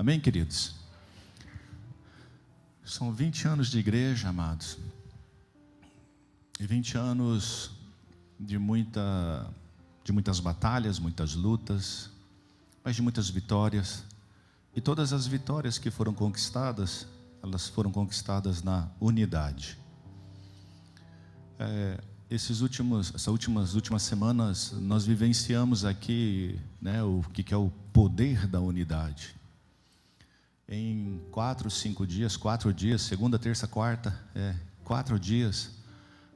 Amém, queridos? São 20 anos de igreja, amados. E 20 anos de muitas batalhas, muitas lutas, mas de muitas vitórias. E todas as vitórias que foram conquistadas, elas foram conquistadas na unidade. Essas últimas semanas, nós vivenciamos aqui, o que é o poder da unidade. Em 4 dias, segunda, terça, quarta, 4 dias,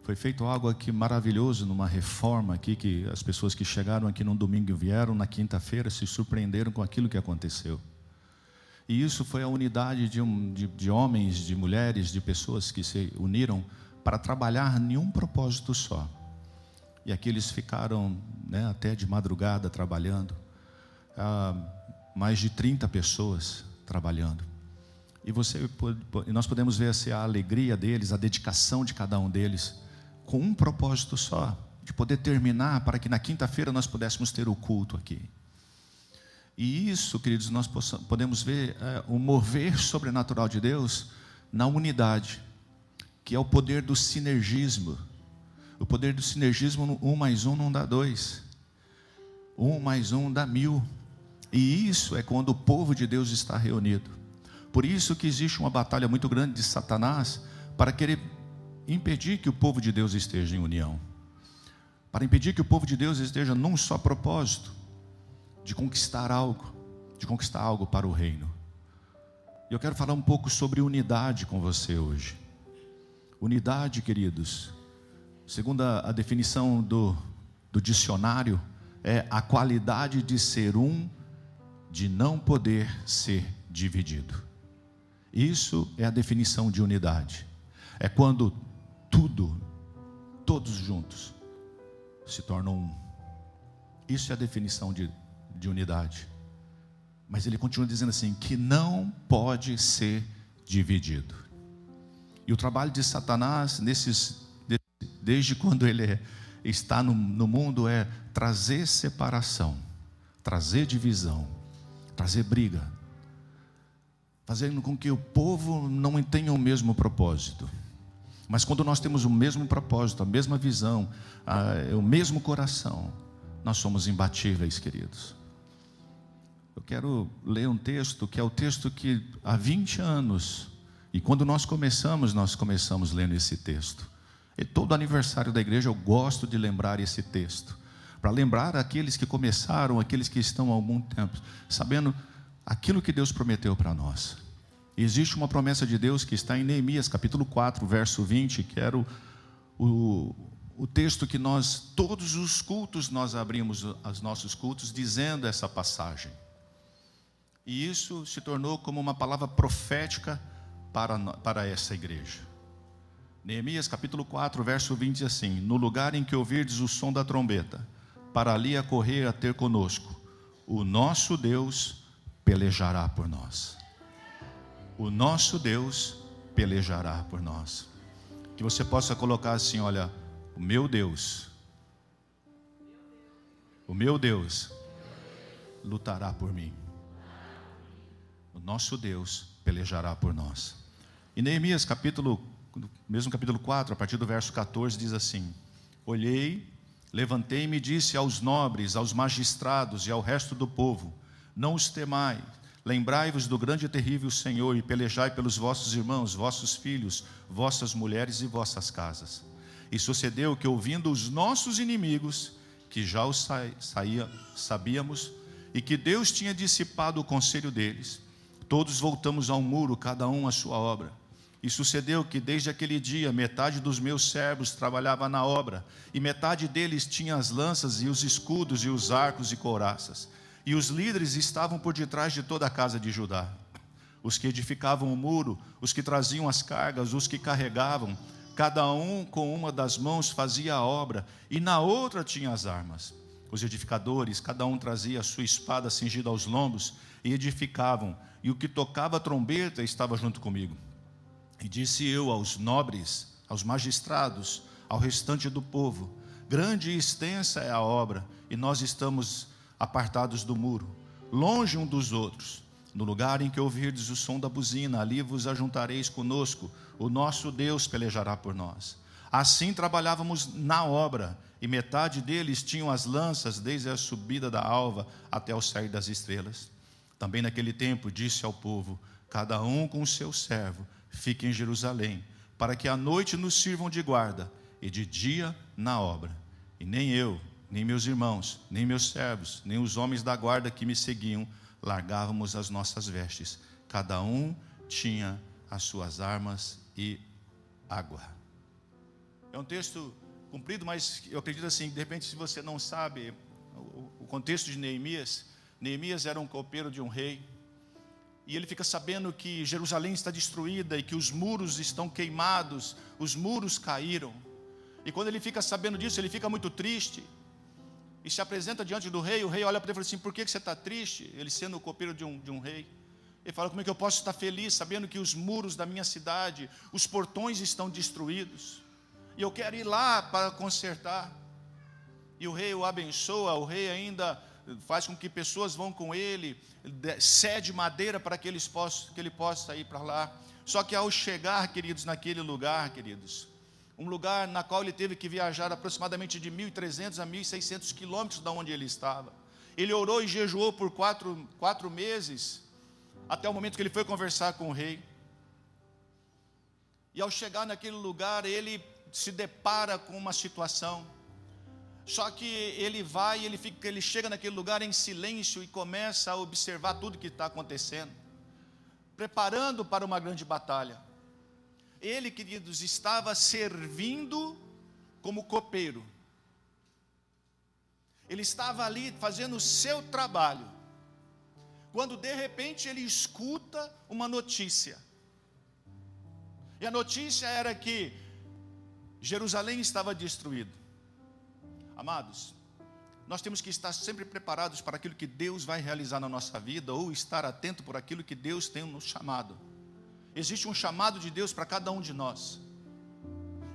foi feito algo aqui maravilhoso, numa reforma aqui, que as pessoas que chegaram aqui no domingo e vieram na quinta-feira se surpreenderam com aquilo que aconteceu. E isso foi a unidade de homens, de mulheres, de pessoas que se uniram para trabalhar em um propósito só. E aqui eles ficaram até de madrugada trabalhando, mais de 30 pessoas trabalhando. E nós podemos ver a alegria deles, a dedicação de cada um deles, com um propósito só, de poder terminar para que na quinta-feira nós pudéssemos ter o culto aqui. E isso, queridos, nós podemos ver o mover sobrenatural de Deus na unidade, que é o poder do sinergismo. O poder do sinergismo, 1 mais 1 não dá 2. 1 mais 1 dá 1000. E isso é quando o povo de Deus está reunido. Por isso que existe uma batalha muito grande de Satanás para querer impedir que o povo de Deus esteja em união. Para impedir que o povo de Deus esteja num só propósito, de conquistar algo para o reino. E eu quero falar um pouco sobre unidade com você hoje. Unidade, queridos, segundo a definição do dicionário, é a qualidade de ser um, de não poder ser dividido. Isso é a definição de unidade. É quando todos juntos, se tornam um. Isso é a definição de unidade. Mas ele continua dizendo assim, que não pode ser dividido. E o trabalho de Satanás, desde quando ele está no mundo, é trazer separação, trazer divisão, trazer briga, fazendo com que o povo não tenha o mesmo propósito. Mas quando nós temos o mesmo propósito, a mesma visão, o mesmo coração, nós somos imbatíveis, queridos. Eu quero ler um texto, que é o texto que há 20 anos, e quando nós começamos lendo esse texto. E todo aniversário da igreja eu gosto de lembrar esse texto, para lembrar aqueles que começaram, aqueles que estão há algum tempo, sabendo aquilo que Deus prometeu para nós. E existe uma promessa de Deus que está em Neemias, capítulo 4, verso 20, que era o texto que nós, todos os cultos, nós abrimos os nossos cultos dizendo essa passagem. E isso se tornou como uma palavra profética para essa igreja. Neemias capítulo 4, verso 20 diz assim: no lugar em que ouvirdes o som da trombeta, para ali acorrer a ter conosco, o nosso Deus pelejará por nós. O nosso Deus pelejará por nós. Que você possa colocar assim, olha, o meu Deus lutará por mim. O nosso Deus pelejará por nós. E Neemias capítulo 4, a partir do verso 14, diz assim: olhei, levantei-me e disse aos nobres, aos magistrados e ao resto do povo: não os temais, lembrai-vos do grande e terrível Senhor, e pelejai pelos vossos irmãos, vossos filhos, vossas mulheres e vossas casas. E sucedeu que, ouvindo os nossos inimigos, que já os sabíamos, e que Deus tinha dissipado o conselho deles, todos voltamos ao muro, cada um à sua obra. E sucedeu que desde aquele dia metade dos meus servos trabalhava na obra, e metade deles tinha as lanças e os escudos e os arcos e couraças. E os líderes estavam por detrás de toda a casa de Judá. Os que edificavam o muro, os que traziam as cargas, os que carregavam, cada um com uma das mãos fazia a obra, e na outra tinha as armas. Os edificadores, cada um trazia a sua espada cingida aos lombos, e edificavam, e o que tocava a trombeta estava junto comigo. E disse eu aos nobres, aos magistrados, ao restante do povo: grande e extensa é a obra, e nós estamos apartados do muro, longe um dos outros. No lugar em que ouvirdes o som da buzina, ali vos ajuntareis conosco, o nosso Deus pelejará por nós. Assim trabalhávamos na obra, e metade deles tinham as lanças desde a subida da alva até o sair das estrelas. Também naquele tempo disse ao povo: cada um com o seu servo fique em Jerusalém, para que à noite nos sirvam de guarda, e de dia na obra. E nem eu, nem meus irmãos, nem meus servos, nem os homens da guarda que me seguiam, largávamos as nossas vestes. Cada um tinha as suas armas e água. É um texto comprido, mas eu acredito assim, de repente, se você não sabe o contexto de Neemias, Neemias era um copeiro de um rei, e ele fica sabendo que Jerusalém está destruída e que os muros estão queimados, os muros caíram. E quando ele fica sabendo disso, ele fica muito triste e se apresenta diante do rei. O rei olha para ele e fala assim: por que você está triste? Ele sendo o copeiro de um rei. Ele fala: como é que eu posso estar feliz sabendo que os muros da minha cidade, os portões estão destruídos, e eu quero ir lá para consertar. E o rei o abençoa, o rei ainda faz com que pessoas vão com ele, cede madeira para que ele possa ir para lá. Só que ao chegar, queridos, naquele lugar, queridos, um lugar na qual ele teve que viajar aproximadamente de 1.300 a 1.600 quilômetros de onde ele estava, ele orou e jejuou por quatro meses, até o momento que ele foi conversar com o rei. E ao chegar naquele lugar, ele se depara com uma situação. Só que ele chega naquele lugar em silêncio e começa a observar tudo que está acontecendo, preparando para uma grande batalha. Ele, queridos, estava servindo como copeiro. Ele estava ali fazendo o seu trabalho, quando de repente ele escuta uma notícia. E a notícia era que Jerusalém estava destruída. Amados, nós temos que estar sempre preparados para aquilo que Deus vai realizar na nossa vida, ou estar atento por aquilo que Deus tem nos chamado. Existe um chamado de Deus para cada um de nós,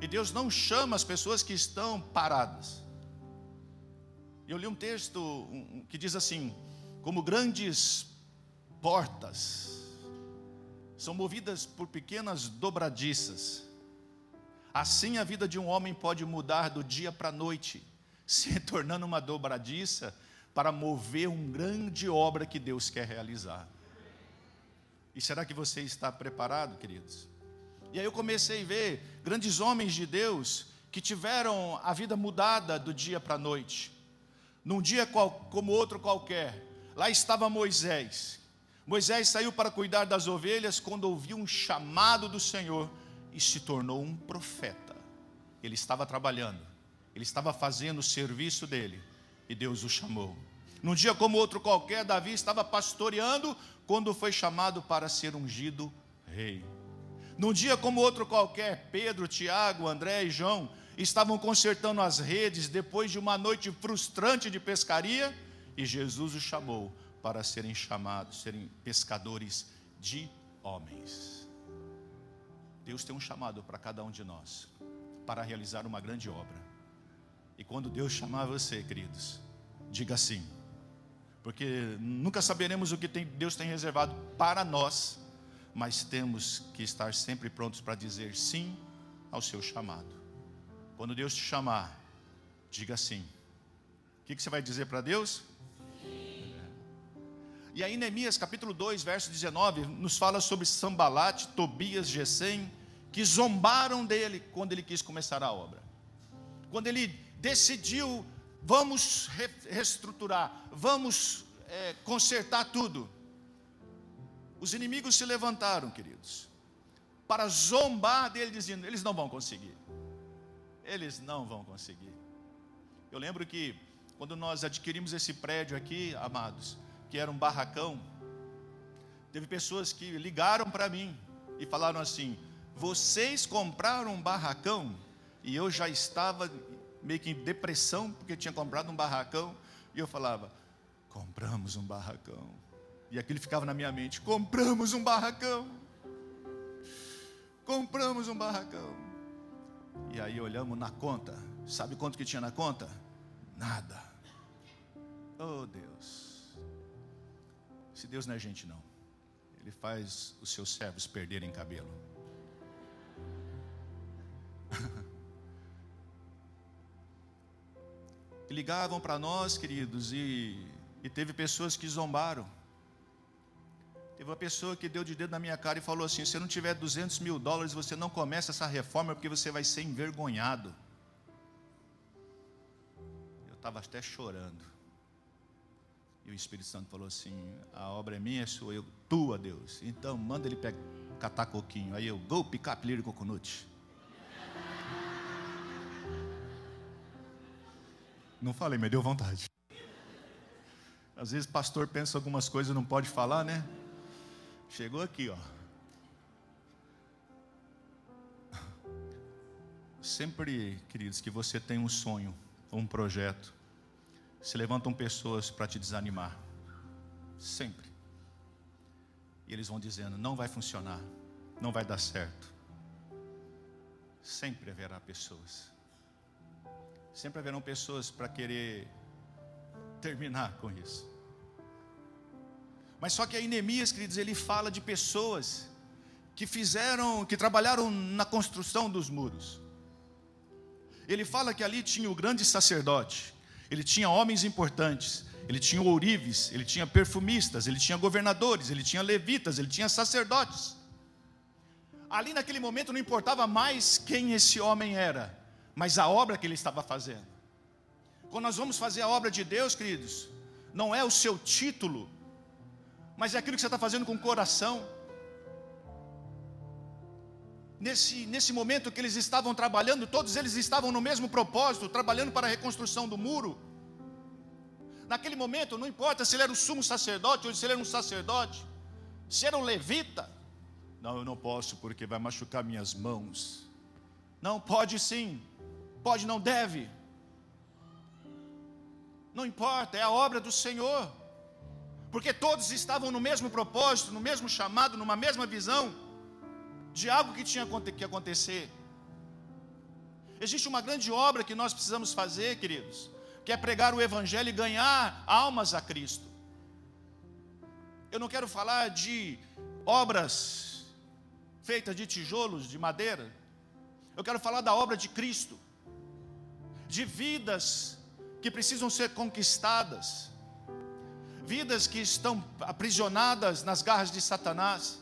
e Deus não chama as pessoas que estão paradas. Eu li um texto que diz assim: como grandes portas são movidas por pequenas dobradiças, assim a vida de um homem pode mudar do dia para a noite, se tornando uma dobradiça para mover uma grande obra que Deus quer realizar. E será que você está preparado, queridos? E aí eu comecei a ver grandes homens de Deus que tiveram a vida mudada do dia para a noite. Num dia como outro qualquer, lá estava Moisés. Moisés saiu para cuidar das ovelhas quando ouviu um chamado do Senhor e se tornou um profeta. Ele estava trabalhando, ele estava fazendo o serviço dele, e Deus o chamou. Num dia como outro qualquer, Davi estava pastoreando quando foi chamado para ser ungido rei. Num dia como outro qualquer, Pedro, Tiago, André e João estavam consertando as redes depois de uma noite frustrante de pescaria, e Jesus os chamou para serem pescadores de homens. Deus tem um chamado para cada um de nós, para realizar uma grande obra. E quando Deus chamar você, queridos, diga sim, porque nunca saberemos o que Deus tem reservado para nós, mas temos que estar sempre prontos para dizer sim ao seu chamado. Quando Deus te chamar, diga sim. O que você vai dizer para Deus? Sim. E aí Neemias capítulo 2, verso 19, nos fala sobre Sambalate, Tobias, Gesem, que zombaram dele quando ele quis começar a obra. Quando ele decidiu: vamos reestruturar, vamos consertar tudo. Os inimigos se levantaram, queridos, para zombar dele, dizendo: eles não vão conseguir. Eles não vão conseguir. Eu lembro que quando nós adquirimos esse prédio aqui, amados, que era um barracão, teve pessoas que ligaram para mim e falaram assim: vocês compraram um barracão? E eu já estava meio que em depressão, porque tinha comprado um barracão, e eu falava: compramos um barracão. E aquilo ficava na minha mente: compramos um barracão. Compramos um barracão. E aí olhamos na conta, sabe quanto que tinha na conta? Nada. Oh Deus, se Deus não é gente não. Ele faz os seus servos perderem cabelo. E ligavam para nós, queridos, e teve pessoas que zombaram. Teve uma pessoa que deu de dedo na minha cara e falou assim: se não tiver $200 mil, você não começa essa reforma, porque você vai ser envergonhado. Eu estava até chorando. E o Espírito Santo falou assim: a obra é minha, sou eu, tua, Deus. Então manda ele catar coquinho. Aí eu, go picar pilha de coconut. Não falei, mas deu vontade. Às vezes o pastor pensa algumas coisas e não pode falar, né? Chegou aqui, ó. Sempre, queridos, que você tem um sonho, um projeto, se levantam pessoas para te desanimar. Sempre. E eles vão dizendo: não vai funcionar, não vai dar certo. Sempre haverá pessoas. Sempre haverão pessoas para querer terminar com isso. Mas só que aí Neemias, queridos, ele fala de pessoas que trabalharam na construção dos muros. Ele fala que ali tinha o grande sacerdote, ele tinha homens importantes, ele tinha ourives, ele tinha perfumistas, ele tinha governadores, ele tinha levitas, ele tinha sacerdotes. Ali naquele momento não importava mais quem esse homem era, mas a obra que ele estava fazendo. Quando nós vamos fazer a obra de Deus, queridos, não é o seu título, mas é aquilo que você está fazendo com o coração. Nesse momento que eles estavam trabalhando, todos eles estavam no mesmo propósito, trabalhando para a reconstrução do muro. Naquele momento, não importa se ele era o sumo sacerdote, ou se ele era um sacerdote, se era um levita. Não, eu não posso, porque vai machucar minhas mãos. Não, pode sim, pode, não deve. Não importa, é a obra do Senhor. Porque todos estavam no mesmo propósito, no mesmo chamado, numa mesma visão de algo que tinha que acontecer. Existe uma grande obra que nós precisamos fazer, queridos, que é pregar o Evangelho e ganhar almas a Cristo. Eu não quero falar de obras feitas de tijolos, de madeira. Eu quero falar da obra de Cristo, de vidas que precisam ser conquistadas, vidas que estão aprisionadas nas garras de Satanás.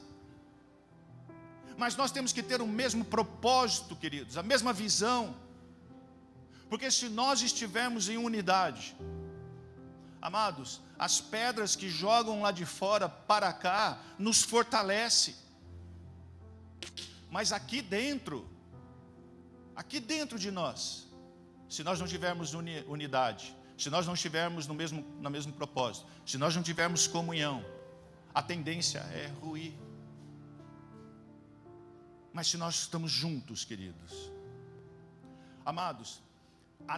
Mas nós temos que ter o mesmo propósito, queridos, a mesma visão, porque se nós estivermos em unidade, amados, as pedras que jogam lá de fora para cá nos fortalece, mas aqui dentro de nós, se nós não tivermos unidade, se nós não estivermos no mesmo propósito, se nós não tivermos comunhão, a tendência é ruir. Mas se nós estamos juntos, queridos, amados, a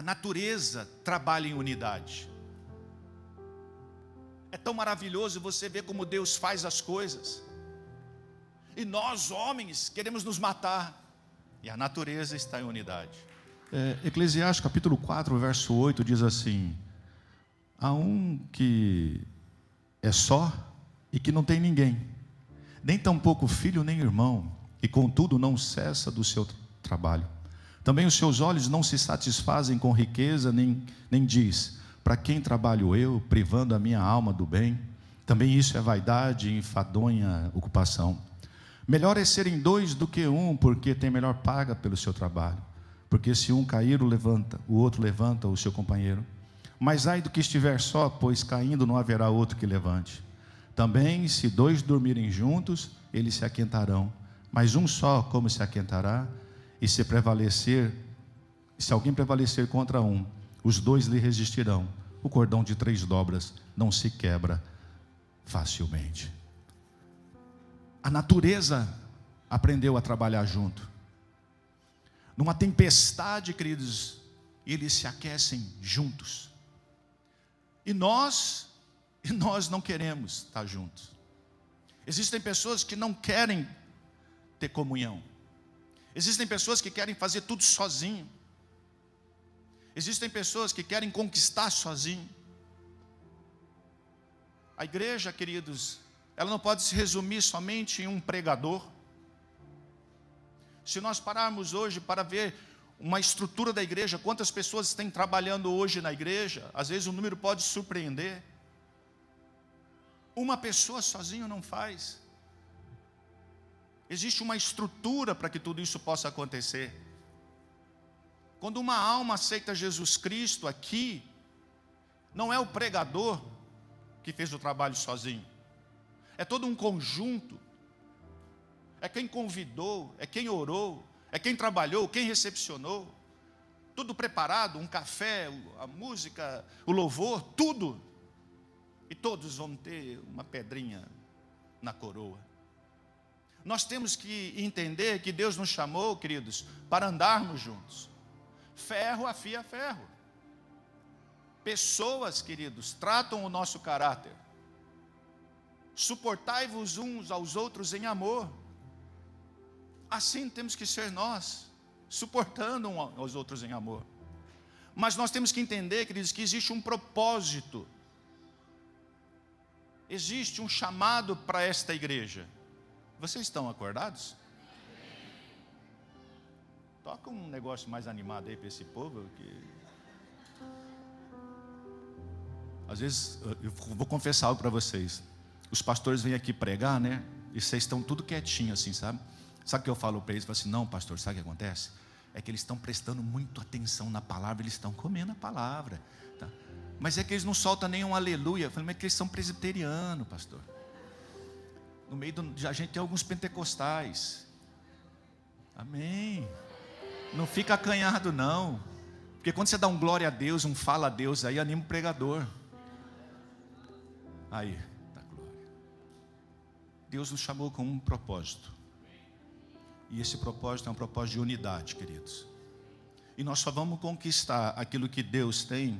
natureza trabalha em unidade. É tão maravilhoso você ver como Deus faz as coisas. E nós, homens, queremos nos matar. E a natureza está em unidade. Eclesiastes capítulo 4, verso 8 diz assim: há um que é só e que não tem ninguém, nem tampouco filho nem irmão, e contudo não cessa do seu trabalho. Também os seus olhos não se satisfazem com riqueza, nem diz: para quem trabalho eu, privando a minha alma do bem? Também isso é vaidade e enfadonha ocupação. Melhor é serem dois do que um, porque tem melhor paga pelo seu trabalho. Porque se um cair, o outro levanta o seu companheiro. Mas ai do que estiver só, pois caindo não haverá outro que levante. Também, se dois dormirem juntos, eles se aquentarão. Mas um só, como se aquentará? E se alguém prevalecer contra um, os dois lhe resistirão. O cordão de 3 dobras não se quebra facilmente. A natureza aprendeu a trabalhar junto. Numa tempestade, queridos, eles se aquecem juntos. E nós não queremos estar juntos. Existem pessoas que não querem ter comunhão. Existem pessoas que querem fazer tudo sozinho. Existem pessoas que querem conquistar sozinho. A igreja, queridos, ela não pode se resumir somente em um pregador. Se nós pararmos hoje para ver uma estrutura da igreja, quantas pessoas têm trabalhando hoje na igreja, às vezes o número pode surpreender. Uma pessoa sozinho não faz. Existe uma estrutura para que tudo isso possa acontecer. Quando uma alma aceita Jesus Cristo aqui, não é o pregador que fez o trabalho sozinho. É todo um conjunto. É quem convidou, é quem orou, é quem trabalhou, quem recepcionou. Tudo preparado, um café, a música, o louvor, tudo. E todos vão ter uma pedrinha na coroa. Nós temos que entender que Deus nos chamou, queridos, para andarmos juntos. Ferro afia ferro. Pessoas, queridos, tratam o nosso caráter. Suportai-vos uns aos outros em amor. Assim temos que ser nós, suportando uns aos outros em amor. Mas nós temos que entender, queridos, que existe um propósito. Existe um chamado para esta igreja. Vocês estão acordados? Toca um negócio mais animado aí para esse povo. Às vezes, eu vou confessar algo para vocês. Os pastores vêm aqui pregar, né? E vocês estão tudo quietinho assim, sabe? Sabe o que eu falo para eles? Eu falo assim, não, pastor, sabe o que acontece? É que eles estão prestando muito atenção na palavra, eles estão comendo a palavra. Tá? Mas é que eles não soltam nenhum aleluia. Eu falei, mas é que eles são presbiterianos, pastor. No meio a gente tem alguns pentecostais. Amém. Não fica acanhado não. Porque quando você dá um glória a Deus, um fala a Deus, aí anima o pregador. Aí, dá glória. Deus nos chamou com um propósito. E esse propósito é um propósito de unidade, queridos. E nós só vamos conquistar aquilo que Deus tem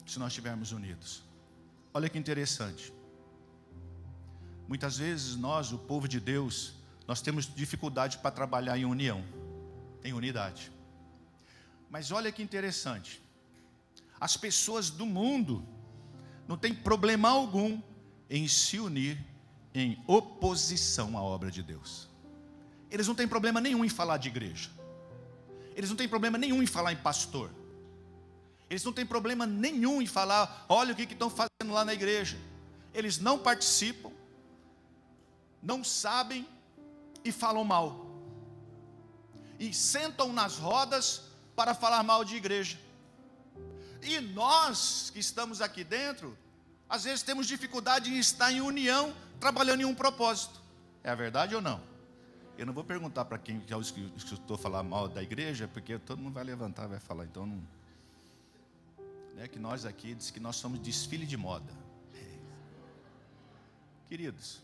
se nós estivermos unidos. Olha que interessante. Muitas vezes nós, o povo de Deus, nós temos dificuldade para trabalhar em união, em unidade. Mas olha que interessante. As pessoas do mundo não têm problema algum em se unir em oposição à obra de Deus. Eles não têm problema nenhum em falar de igreja. Eles não têm problema nenhum em falar em pastor. Eles não têm problema nenhum em falar, olha o que estão fazendo lá na igreja. Eles não participam, não sabem e falam mal. E sentam nas rodas para falar mal de igreja. E nós que estamos aqui dentro, às vezes temos dificuldade em estar em união, trabalhando em um propósito. É a verdade ou não? Eu não vou perguntar para quem já escutou falar mal da igreja, porque todo mundo vai levantar e vai falar. Então não. É que nós aqui diz que nós somos desfile de moda. Queridos,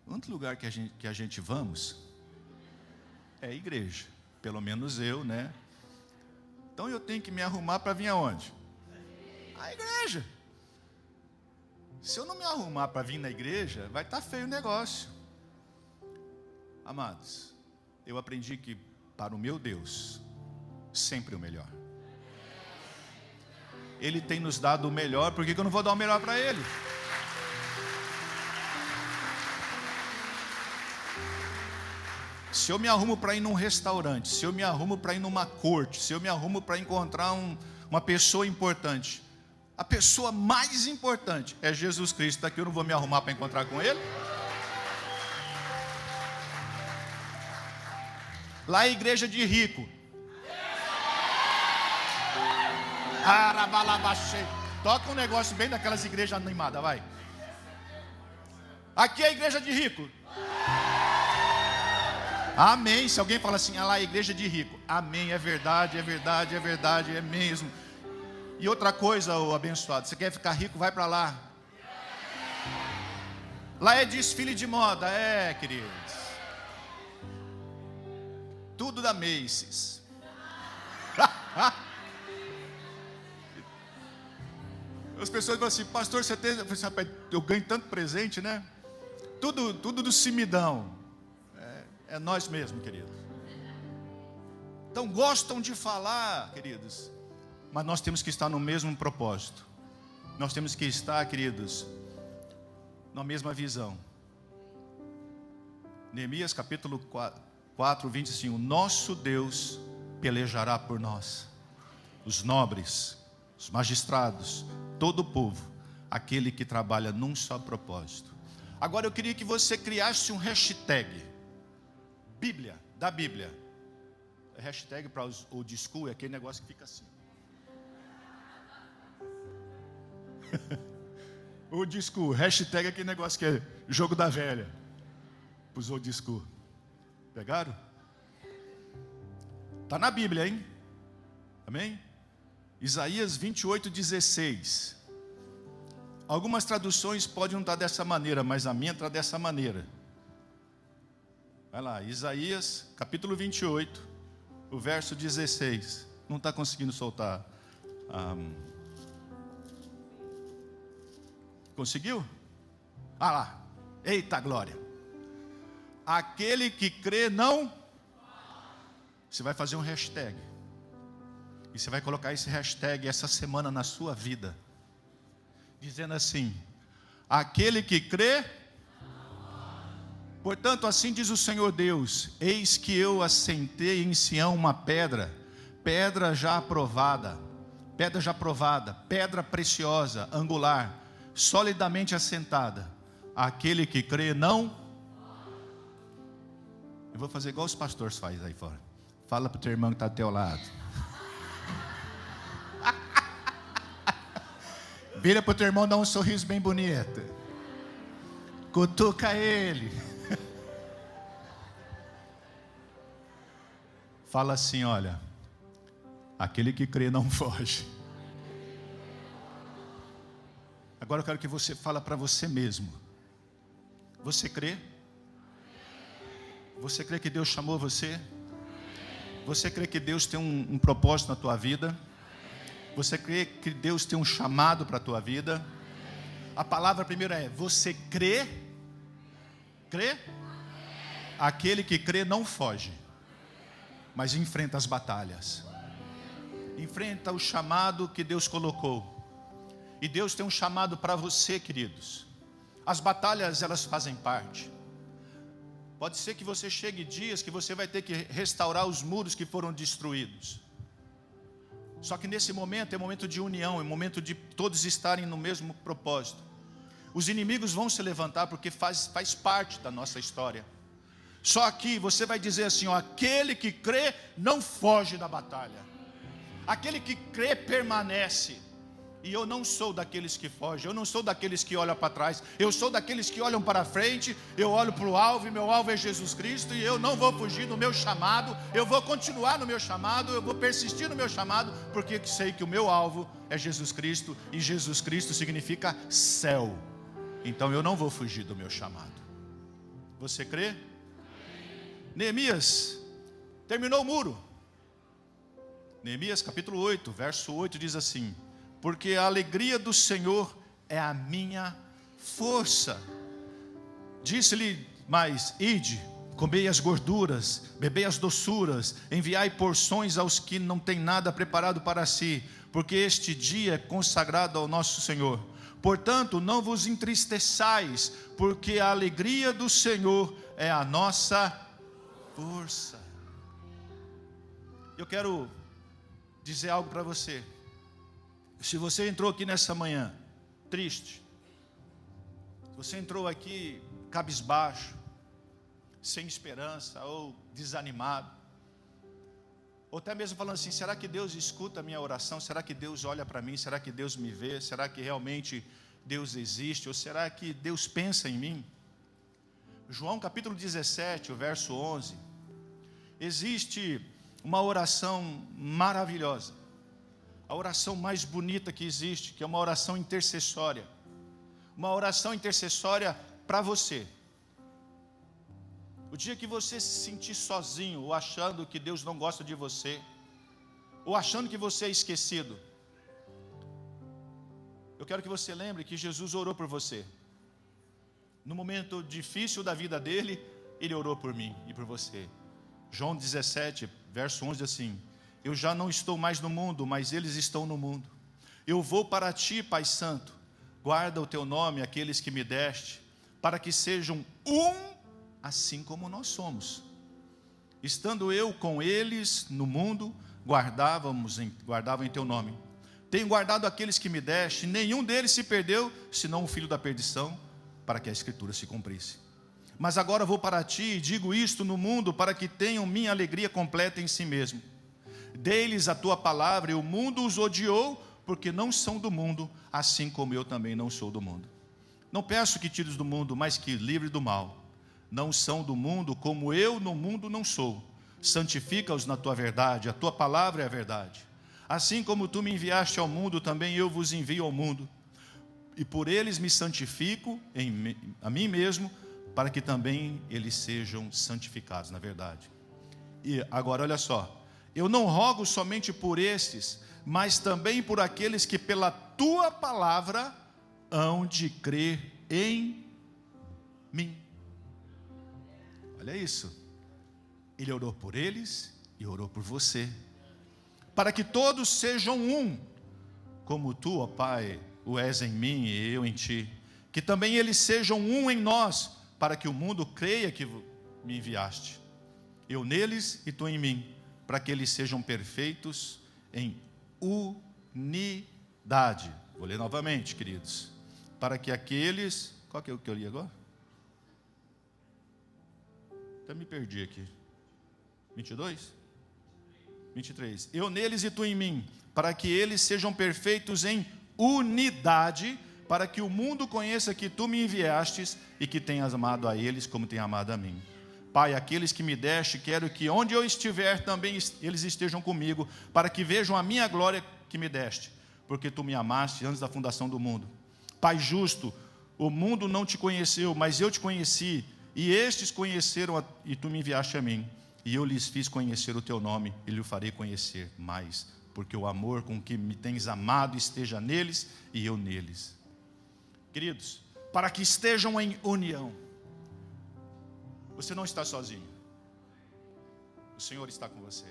o único lugar que a gente vamos é a igreja. Pelo menos eu, né? Então eu tenho que me arrumar para vir aonde? A igreja. Se eu não me arrumar para vir na igreja, vai estar feio o negócio. Amados, eu aprendi que para o meu Deus, sempre o melhor. Ele tem nos dado o melhor, por que eu não vou dar o melhor para Ele? Se eu me arrumo para ir num restaurante, se eu me arrumo para ir numa corte, se eu me arrumo para encontrar uma pessoa importante, a pessoa mais importante é Jesus Cristo. Daqui eu não vou me arrumar para encontrar com Ele. Lá é igreja de rico. Toca um negócio bem daquelas igrejas animadas, vai. Aqui é a igreja de rico. Amém. Se alguém fala assim, lá é a igreja de rico. Amém, é verdade, é verdade, é verdade, é mesmo. E outra coisa, ô abençoado, você quer ficar rico, vai para lá. Lá é desfile de moda, queridos. Tudo da Macy's. As pessoas falam assim, pastor, você tem... Eu falei assim, rapaz, eu ganho tanto presente, né? Tudo do cimidão. É nós mesmos, queridos. Então gostam de falar, queridos, mas nós temos que estar no mesmo propósito. nós temos que estar, queridos, na mesma visão. Neemias capítulo 4, 20, assim: o nosso Deus pelejará por nós, os nobres, os magistrados, todo o povo, aquele que trabalha num só propósito. Agora eu queria que você criasse um hashtag, Bíblia, da Bíblia. Hashtag para os old school é aquele negócio que fica assim. Old school, hashtag é aquele negócio que é jogo da velha. Para os old school. Pegaram? Está na Bíblia, hein? Amém? Isaías 28, 16. Algumas traduções podem não estar dessa maneira, mas a minha está dessa maneira. Vai lá, Isaías capítulo 28, o verso 16. Não está conseguindo soltar. Conseguiu? Ah lá. Eita glória. Aquele que crê não. Você vai fazer um hashtag. E você vai colocar esse hashtag essa semana na sua vida. Dizendo assim: aquele que crê. Portanto, assim diz o Senhor Deus: eis que eu assentei em Sião uma pedra, pedra já aprovada, pedra preciosa, angular, solidamente assentada. Aquele que crê não. Eu vou fazer igual os pastores fazem aí fora. Fala para o teu irmão que está do teu lado. Vira para o teu irmão, dá um sorriso bem bonito. Cutuca ele. Fala assim: olha, aquele que crê não foge. Agora eu quero que você fale para você mesmo. Você crê? Você crê que Deus chamou você? Você crê que Deus tem um propósito na tua vida? Você crê que Deus tem um chamado para a tua vida? A palavra primeira é: você crê? Crê? Aquele que crê não foge, mas enfrenta as batalhas. Enfrenta o chamado que Deus colocou. E Deus tem um chamado para você, queridos. As batalhas, elas fazem parte. Pode ser que você chegue dias que você vai ter que restaurar os muros que foram destruídos. Só que nesse momento é momento de união, é momento de todos estarem no mesmo propósito. Os inimigos vão se levantar porque faz parte da nossa história. Só que você vai dizer assim: ó, aquele que crê não foge da batalha. Aquele que crê permanece. E eu não sou daqueles que fogem, eu não sou daqueles que olham para trás, eu sou daqueles que olham para frente. Eu olho para o alvo, e meu alvo é Jesus Cristo, e eu não vou fugir do meu chamado, eu vou continuar no meu chamado, eu vou persistir no meu chamado, porque sei que o meu alvo é Jesus Cristo, e Jesus Cristo significa céu. Então eu não vou fugir do meu chamado. Você crê? Neemias terminou o muro. Neemias capítulo 8, verso 8 diz assim: porque a alegria do Senhor é a minha força. Disse-lhe mais: ide, comei as gorduras, bebei as doçuras, enviai porções aos que não têm nada preparado para si, porque este dia é consagrado ao nosso Senhor. Portanto, não vos entristeçais, porque a alegria do Senhor é a nossa força. Eu quero dizer algo para você. Se você entrou aqui nessa manhã triste, se você entrou aqui cabisbaixo, sem esperança ou desanimado, ou até mesmo falando assim: será que Deus escuta a minha oração? Será que Deus olha para mim? Será que Deus me vê? Será que realmente Deus existe? Ou será que Deus pensa em mim? João capítulo 17, o verso 11, existe uma oração maravilhosa, a oração mais bonita que existe, que é uma oração intercessória. Uma oração intercessória para você. O dia que você se sentir sozinho, ou achando que Deus não gosta de você, ou achando que você é esquecido, eu quero que você lembre que Jesus orou por você. No momento difícil da vida dele, ele orou por mim e por você. João 17, verso 11 assim: eu já não estou mais no mundo, mas eles estão no mundo. Eu vou para ti, Pai Santo, guarda o teu nome, aqueles que me deste, para que sejam um, assim como nós somos. Estando eu com eles no mundo, guardavam em teu nome. Tenho guardado aqueles que me deste, nenhum deles se perdeu, senão o filho da perdição, para que a Escritura se cumprisse. Mas agora vou para ti e digo isto no mundo, para que tenham minha alegria completa em si mesmo. Dei-lhes a tua palavra e o mundo os odiou, porque não são do mundo, assim como eu também não sou do mundo. Não peço que tires do mundo, mas que livre do mal. Não são do mundo, como eu no mundo não sou. Santifica-os na tua verdade, a tua palavra é a verdade. Assim como tu me enviaste ao mundo, também eu vos envio ao mundo. E por eles me santifico a mim mesmo, para que também eles sejam santificados na verdade. E agora olha só, eu não rogo somente por estes, mas também por aqueles que pela tua palavra hão de crer em mim. Olha isso, ele orou por eles e orou por você, para que todos sejam um, como tu, ó Pai, o és em mim e eu em ti, que também eles sejam um em nós, para que o mundo creia que me enviaste, eu neles e tu em mim, para que eles sejam perfeitos em unidade. Vou ler novamente, queridos. Para que aqueles... Qual que é o que eu li agora? Até me perdi aqui. 22? 23. Eu neles e tu em mim, para que eles sejam perfeitos em unidade, para que o mundo conheça que tu me enviastes e que tenhas amado a eles como tem amado a mim. Pai, aqueles que me deste, quero que onde eu estiver também eles estejam comigo, para que vejam a minha glória que me deste, porque tu me amaste antes da fundação do mundo. Pai justo, o mundo não te conheceu, mas eu te conheci, e estes conheceram e tu me enviaste a mim, e eu lhes fiz conhecer o teu nome, e lhe farei conhecer mais, porque o amor com que me tens amado esteja neles e eu neles. Queridos, para que estejam em união. Você não está sozinho. O Senhor está com você.